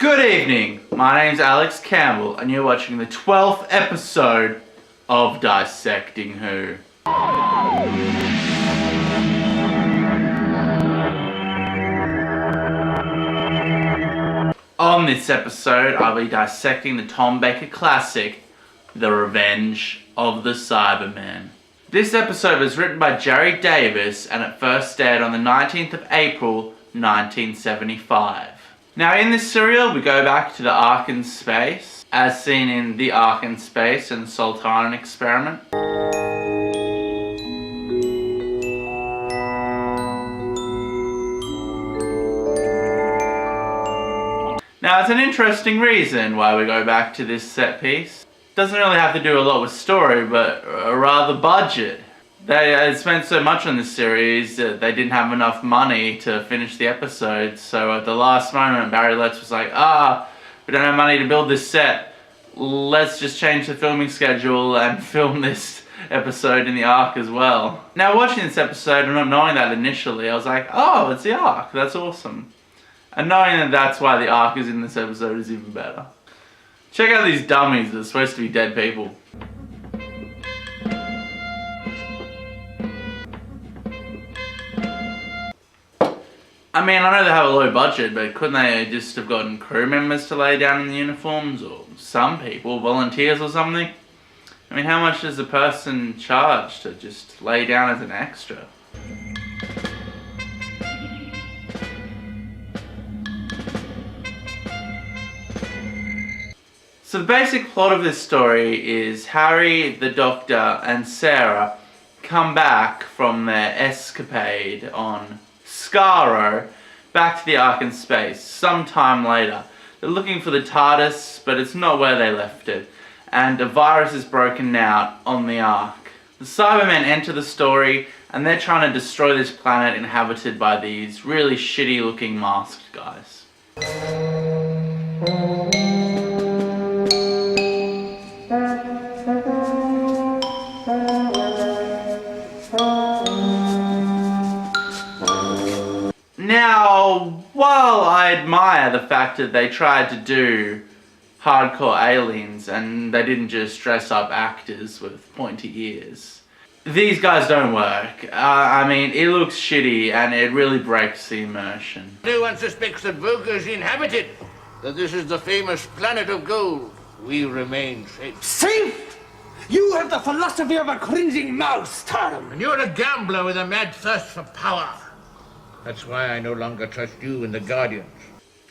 Good evening, my name's Alex Campbell and you're watching the 12th episode of Dissecting Who. On this episode, I'll be dissecting the Tom Baker classic, The Revenge of the Cybermen. This episode was written by Jerry Davis and it first aired on the 19th of April, 1975. Now in this serial, we go back to the Ark in Space, as seen in The Ark in Space and Sultan Experiment. Now it's an interesting reason why we go back to this set piece. Doesn't really have to do a lot with story, but rather budget. They had spent so much on this series that they didn't have enough money to finish the episodes, so at the last moment Barry Letts was like, we don't have money to build this set, let's just change the filming schedule and film this episode in the Ark as well. Now watching this episode and not knowing that initially, I was like, oh, it's the Ark, that's awesome. And knowing that that's why the Ark is in this episode is even better. Check out these dummies that are supposed to be dead people. I mean, I know they have a low budget, but couldn't they just have gotten crew members to lay down in the uniforms? Or some people, volunteers or something? I mean, how much does a person charge to just lay down as an extra? So the basic plot of this story is Harry, the Doctor, and Sarah come back from their escapade on Skaro back to the Ark in Space sometime later. They're looking for the TARDIS, but it's not where they left it, and a virus is broken out on the Ark. The Cybermen enter the story, and they're trying to destroy this planet inhabited by these really shitty looking masked guys. Now, while I admire the fact that they tried to do hardcore aliens and they didn't just dress up actors with pointy ears, these guys don't work. I mean, it looks shitty and it really breaks the immersion. No one suspects that Vogel's inhabited, that this is the famous planet of gold. We remain safe. Safe? You have the philosophy of a cringing mouse, Tarum. And you're a gambler with a mad thirst for power. That's why I no longer trust you and the Guardians.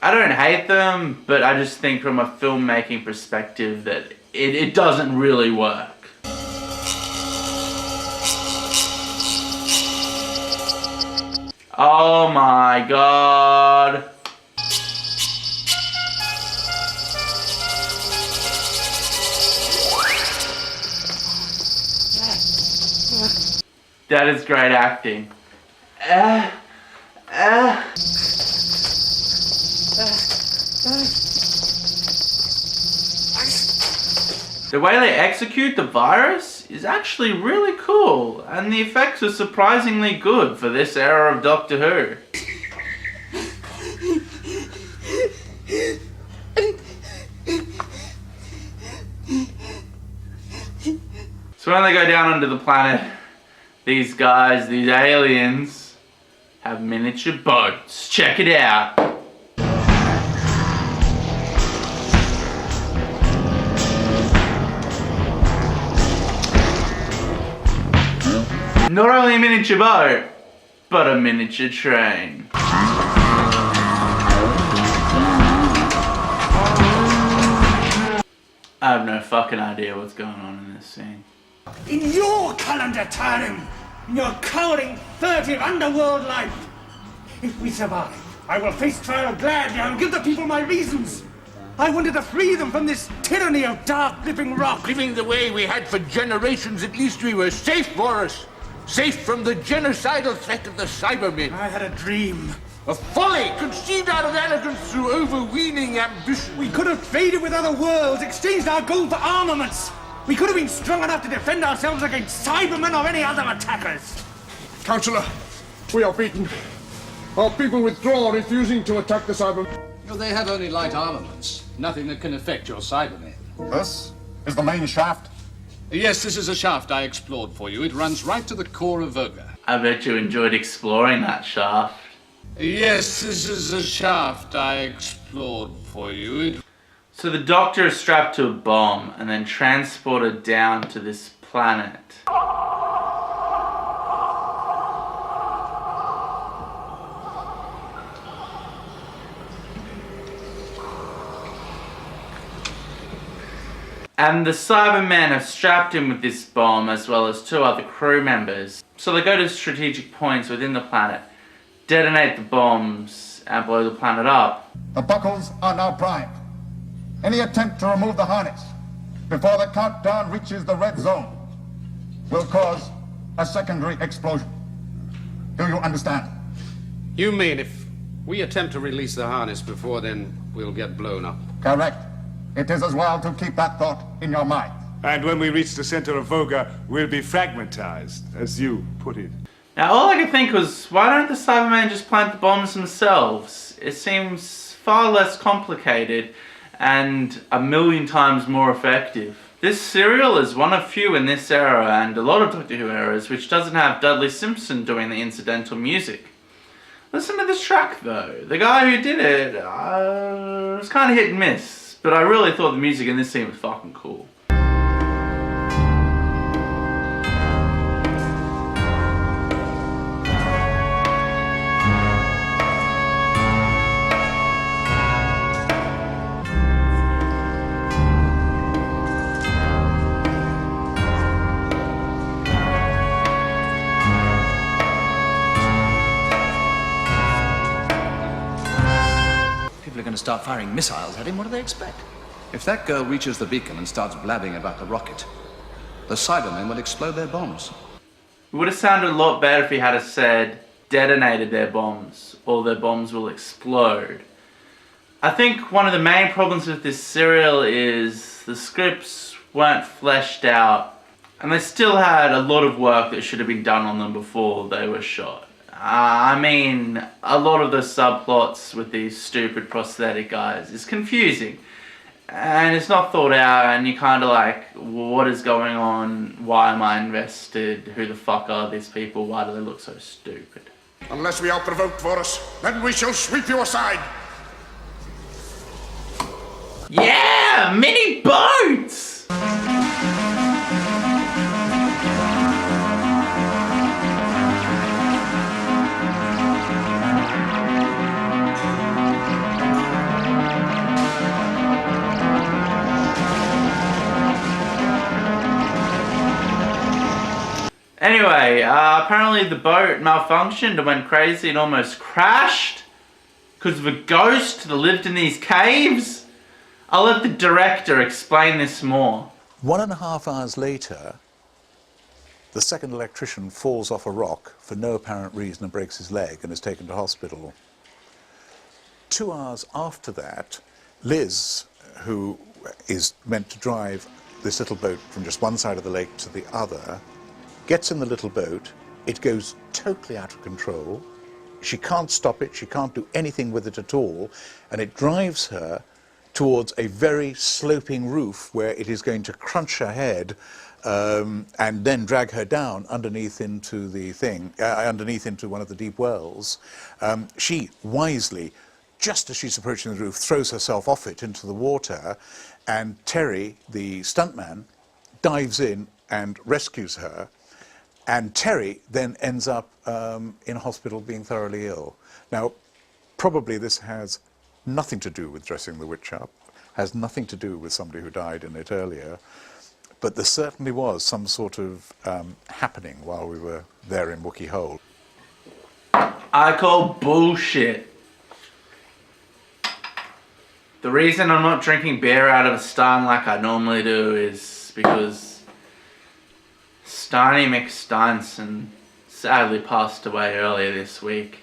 I don't hate them, but I just think from a filmmaking perspective that it doesn't really work. Oh my god. That is great acting. The way they execute the virus is actually really cool, and the effects are surprisingly good for this era of Doctor Who. So when they go down onto the planet, these guys, these aliens, have miniature boats. Check it out. Not only a miniature boat, but a miniature train. I have no fucking idea what's going on in this scene. In your calendar, Tarum, in your cowering, furtive underworld life. If we survive, I will face trial gladly. I will give the people my reasons. I wanted to free them from this tyranny of dark living rock. Living the way we had for generations, at least we were safe, Boris. Safe from the genocidal threat of the Cybermen. I had a dream. A folly conceived out of arrogance through overweening ambition. We could have traded with other worlds, exchanged our gold for armaments. We could have been strong enough to defend ourselves against Cybermen or any other attackers. Counselor, we are beaten. Our people withdraw, refusing to attack the Cybermen. You know, they have only light armaments. Nothing that can affect your Cybermen. This is the main shaft? Yes, this is a shaft I explored for you. It runs right to the core of Voga. I bet you enjoyed exploring that shaft. Yes, this is a shaft I explored for you. So the Doctor is strapped to a bomb and then transported down to this planet. And the Cybermen have strapped him with this bomb as well as 2 other crew members. So they go to strategic points within the planet, detonate the bombs, and blow the planet up. The buckles are now primed. Any attempt to remove the harness before the countdown reaches the red zone will cause a secondary explosion. Do you understand? You mean if we attempt to release the harness before then, we'll get blown up? Correct. It is as well to keep that thought in your mind. And when we reach the center of Voga, we'll be fragmentized, as you put it. Now all I could think was, why don't the Cybermen just plant the bombs themselves? It seems far less complicated and 1,000,000 times more effective. This serial is one of few in this era and a lot of Doctor Who eras which doesn't have Dudley Simpson doing the incidental music. Listen to this track though. The guy who did it was kind of hit and miss. But I really thought the music in this scene was fucking cool. People are going to start firing missiles at him. What do they expect? If that girl reaches the beacon and starts blabbing about the rocket, the Cybermen will explode their bombs. It would have sounded a lot better if he had said detonated their bombs or their bombs will explode. I think one of the main problems with this serial is the scripts weren't fleshed out and they still had a lot of work that should have been done on them before they were shot. I mean, a lot of the subplots with these stupid prosthetic guys is confusing. And it's not thought out and you're kind of like, what is going on? Why am I invested? Who the fuck are these people? Why do they look so stupid? Unless we are provoked for us, then we shall sweep you aside. Yeah! Mini boats! Anyway, apparently the boat malfunctioned and went crazy and almost crashed because of a ghost that lived in these caves. I'll let the director explain this more. 1.5 hours later, the second electrician falls off a rock for no apparent reason and breaks his leg and is taken to hospital. 2 hours after that, Liz, who is meant to drive this little boat from just one side of the lake to the other, gets in the little boat. It goes totally out of control. She can't stop it, she can't do anything with it at all, and it drives her towards a very sloping roof where it is going to crunch her head and then drag her down underneath into the thing, underneath into one of the deep wells. She wisely, just as she's approaching the roof, throws herself off it into the water, and Terry, the stuntman, dives in and rescues her. And Terry then ends up in hospital being thoroughly ill. Now, probably this has nothing to do with dressing the witch up, has nothing to do with somebody who died in it earlier, but there certainly was some sort of happening while we were there in Wookiee Hole. I call bullshit. The reason I'm not drinking beer out of a stein like I normally do is because Steiny McSteinson sadly passed away earlier this week.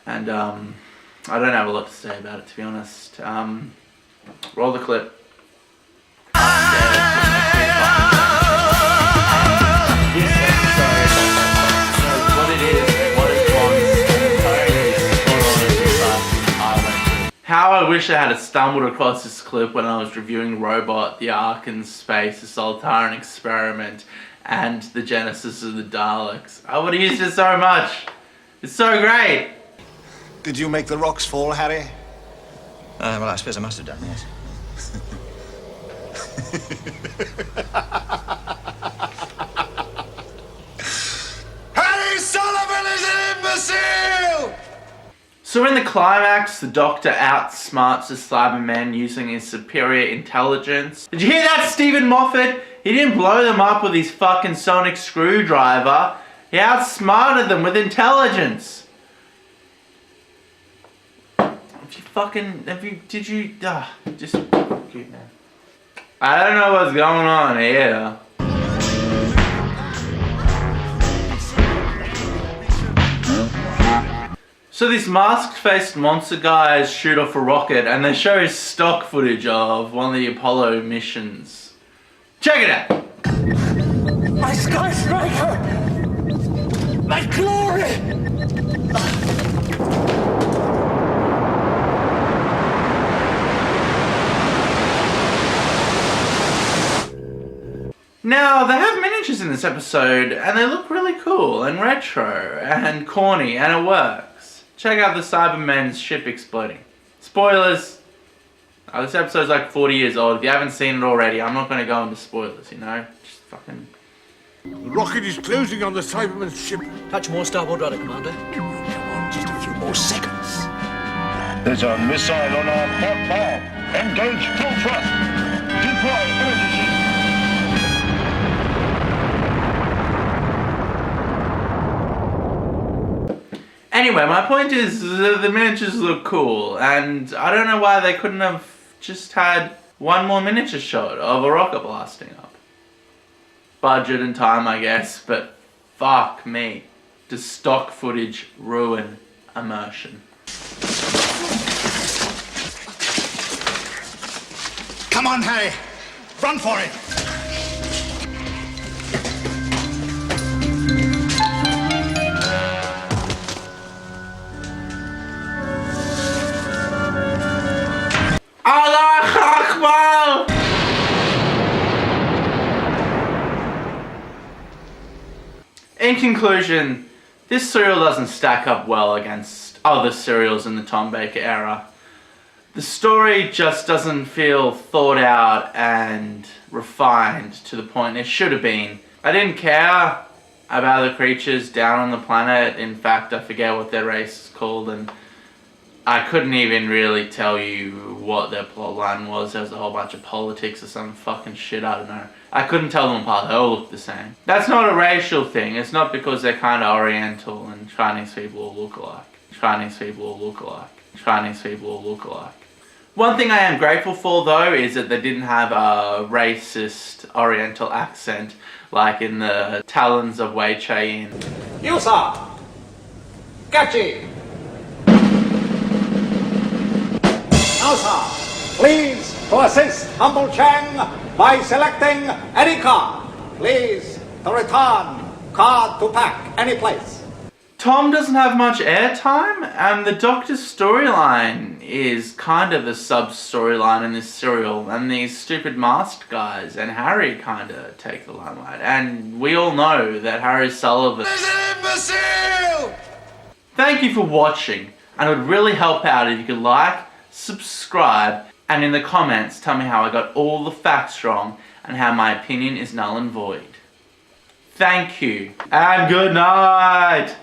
And I don't have a lot to say about it, to be honest. Roll the clip. What it is, what it's on, is I wish I had stumbled across this clip when I was reviewing Robot, the Ark in Space, the Solitaran Experiment, and the Genesis of the Daleks. I would have used it so much. It's so great. Did you make the rocks fall, Harry? Well, I suppose I must have done, yes. Harry Sullivan is an imbecile! So in the climax, the Doctor outsmarts the Cybermen using his superior intelligence. Did you hear that, Stephen Moffat? He didn't blow them up with his fucking sonic screwdriver. He outsmarted them with intelligence. Just cute, man. I don't know what's going on here. So these mask-faced monster guys shoot off a rocket and they show stock footage of one of the Apollo missions. Check it out! My skyscraper! My glory! Now, they have miniatures in this episode and they look really cool and retro and corny and it works. Check out the Cybermen's ship exploding. Spoilers. This episode's like 40 years old. If you haven't seen it already, I'm not going to go into spoilers, you know? Just fucking... The rocket is closing on the Cybermen's ship. Touch more starboard rudder, Commander. Come on, just a few more seconds. There's a missile on our port bow. Engage full thrust. Deploy energy shield. Anyway, my point is the miniatures look cool, and I don't know why they couldn't have just had one more miniature shot of a rocket blasting up. Budget and time, I guess, but fuck me. Does stock footage ruin immersion? Come on, Harry. Run for it. Allah Akbar! In conclusion, this serial doesn't stack up well against other serials in the Tom Baker era. The story just doesn't feel thought out and refined to the point it should have been. I didn't care about the creatures down on the planet. In fact, I forget what their race is called, and I couldn't even really tell you what their plotline was. There was a whole bunch of politics or some fucking shit, I don't know. I couldn't tell them apart, they all look the same. That's not a racial thing, it's not because they're kind of Oriental and Chinese people all look alike. Chinese people all look alike. Chinese people all look alike. One thing I am grateful for though is that they didn't have a racist Oriental accent like in the Talons of Wei Chai-in. You, sir! Catchy! Now, sir, please to assist Humble Chang by selecting any card. Please to return card to pack any place. Tom doesn't have much airtime, and the Doctor's storyline is kind of the sub-storyline in this serial, and these stupid masked guys and Harry kind of take the limelight. And we all know that Harry Sullivan is an imbecile! Thank you for watching, and it would really help out if you could like, subscribe, and in the comments tell me how I got all the facts wrong and how my opinion is null and void. Thank you, and good night!